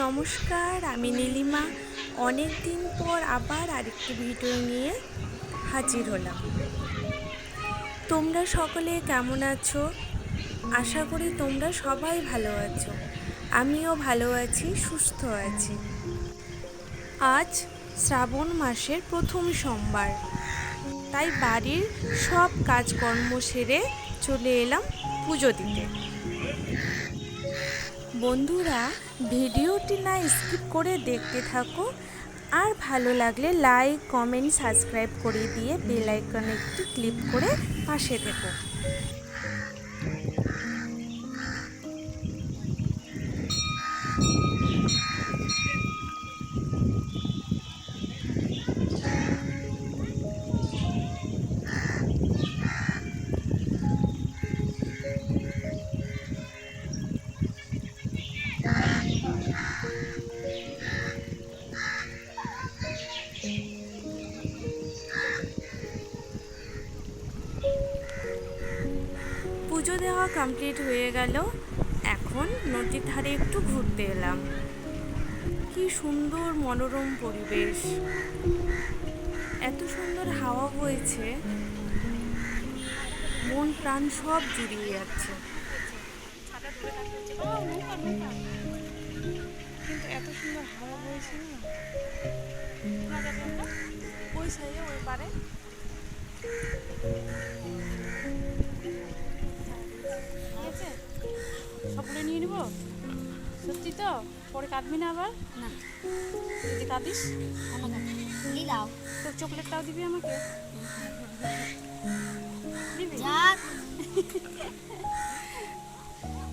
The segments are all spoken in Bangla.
নমস্কার, আমি নীলিমা। অনেক দিন পর আবার আরেকটি ভিডিও নিয়ে হাজির হলাম। তোমরা সকলে কেমন আছো? আশা করি তোমরা সবাই ভালো আছো। আমিও ভালো আছি, সুস্থ আছি। আজ শ্রাবণ মাসের প্রথম সোমবার, তাই বাড়ির সব কাজকর্ম সেরে চলে এলাম পুজো দিতে। বন্ধুরা, ভিডিওটি না স্কিপ করে দেখতে থাকো, আর ভালো লাগলে লাইক, কমেন্ট, সাবস্ক্রাইব করে দিয়ে বেল আইকনে একটি ক্লিক করে পাশে থেকো। পুজো দেওয়া কমপ্লিট হয়ে গেল। এখন নদীর ধারে একটু ঘুরতে এলাম। কি সুন্দর মনোরম পরিবেশ, এত সুন্দর হাওয়া বইছে, মন প্রাণ সব জুড়িয়ে যাচ্ছে। কিন্তু এত সুন্দর হাওয়া বইছে না, ওই সাইডে ওই পারে ঠিক আছে। সবগুলো নিয়ে নিব, সত্যি তো? পরে কাঁদবি না আবার? না, যদি কাঁদিস দাও, তোর চকলেটটাও দিবি আমাকে? দিবি?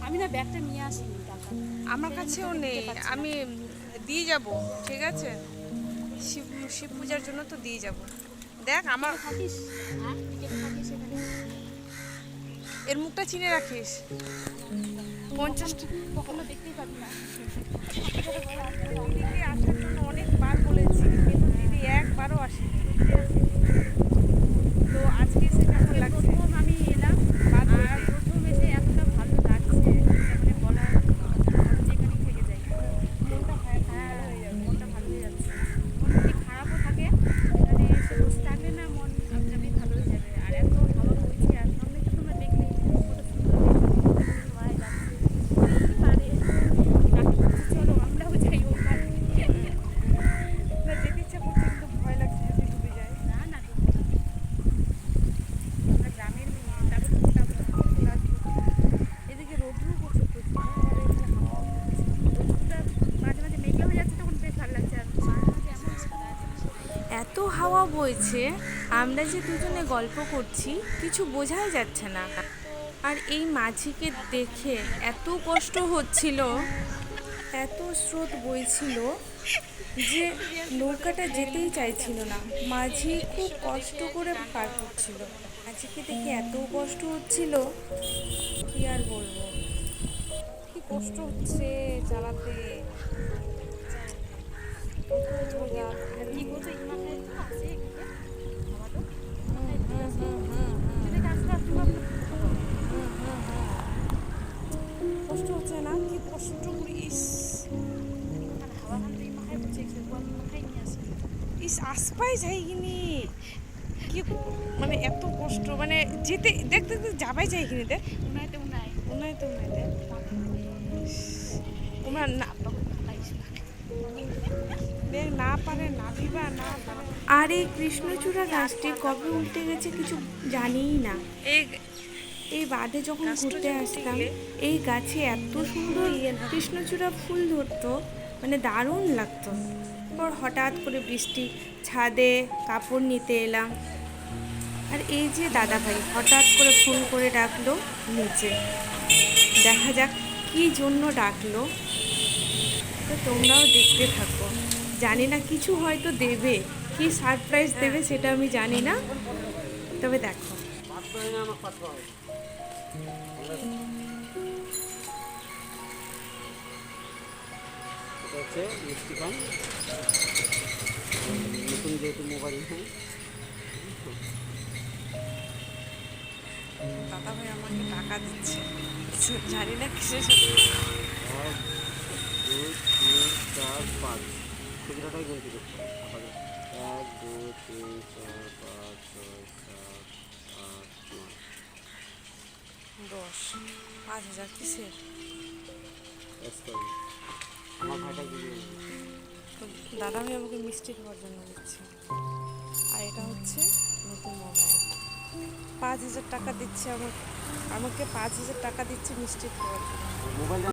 আমি না ব্যাগটা নিয়ে আসিনি, টাকা আমার কাছেও নেই, আমি দিয়ে যাব। ঠিক আছে, শিব পূজার জন্য তো দিয়ে যাব। দেখ আমার থাকিস, হ্যাঁ থাকিস এখানে। এর মুখটা চিনে রাখিস। 50টা কখনো দেখতেই পাবি না। দিদি আসার জন্য অনেকবার বলেছি, কিন্তু দিদি একবারও আসেনি। তো আজকে এসে কেমন লাগছে? প্রথম আমি এলাম, আর প্রথম এসে এতটা ভালো লাগছে, মানে বলার যেখানেই থেকে যাই মনটা ভালো হয়ে যাবে, মনটা ভালো হয়ে যাচ্ছে। মন যদি খারাপও থাকে, মানে এসে বসে থাকলে না মন আপনি ভালো হয়ে যাবে। আর এত হাওয়া বইছে, আর সামনে তো তোমরা দেখলে কত সুন্দর হাওয়া যাচ্ছে। পারে চলো আমরাও যাই ও পারে। না, যেতে ইচ্ছা করছে, কিন্তু ভয় লাগছে যদি ডুবে যায়। না না, আমরা গ্রামের মেয়ে, তারপর এদিকে রোদ্রু প্রচুর প্রচুর, আর এখানে হাওয়া রোদ্রুটা মাঝে মাঝে মেঘলা হয়ে যাচ্ছে, তখন বেশ ভালো লাগছে। আর মাঝে মাঝে এমন সাদা আছে। এত হাওয়া বইছে, আমরা যে দুজনে গল্প করছি কিছু বোঝাই যাচ্ছে না। আর এই মাঝিকে দেখে এত কষ্ট হচ্ছিল, এত স্রোত বইছিল যে নৌকাটা যেতেই চাইছিল না। মাঝি খুব কষ্ট করে পার করছিল। মাঝিকে দেখে এত কষ্ট হচ্ছিল, কি আর বলবো। কি কষ্ট হচ্ছে চালাতে। কি করছো এই মাথায় তো আছে এদিকে হাওয়া তো কষ্ট হচ্ছে না? কি কষ্ট করিস। হাওয়া খান এই মাথায় করছে, মাথায় নিয়ে আসে। ইস, আসপাই যাইনি কি, মানে এত কষ্ট, মানে যেতে দেখতে দেখতে যাবাই যাইনি। দেখ উনাইতে উনাই উনাই তো উনাই দেখ তোমরা না দেখ, না পারে নাবিবা, না পারে। আর এই কৃষ্ণচূড়া গাছটি কবে উল্টে গেছে কিছু জানিই না। এই এই বাঁধে যখন ঘুরতে আসতাম, এই গাছে এত সুন্দর কৃষ্ণচূড়া ফুল ধরতো, মানে দারুণ লাগতো। তারপর হঠাৎ করে বৃষ্টি, ছাদে কাপড় নিতে এলাম, আর এই যে দাদাভাই হঠাৎ করে ফোন করে ডাকলো নিচে। দেখা যাক কী জন্য ডাকলো, তো তোমরাও দেখতে থাকো। জানি না, কিছু হয়তো দেবে, কি সারপ্রাইজ দেবে সেটা আমি জানি না, তবে দেখো। মিষ্টি পান নতুন যেহেতু মোবাইল হ্যাঁ দাদা ভাই আমাকে টাকা দিচ্ছে, জানি না কিসের সব 2 3 4 5 খুচরাটাই গুনতি করতে হবে। 1 2 3 4 5 6 7 8 9 10 5,000 কিসের? আমার ভাইটা দিয়ে তো দাদা ভাই আমাকে মিষ্টি খাওয়ার জন্য দিচ্ছে। আর এটা হচ্ছে নতুন মোবাইল। 5,000 টাকা দিচ্ছে আমাকে 5,000 টাকা দিচ্ছে মিষ্টি খাওয়ার জন্য। মোবাইলটা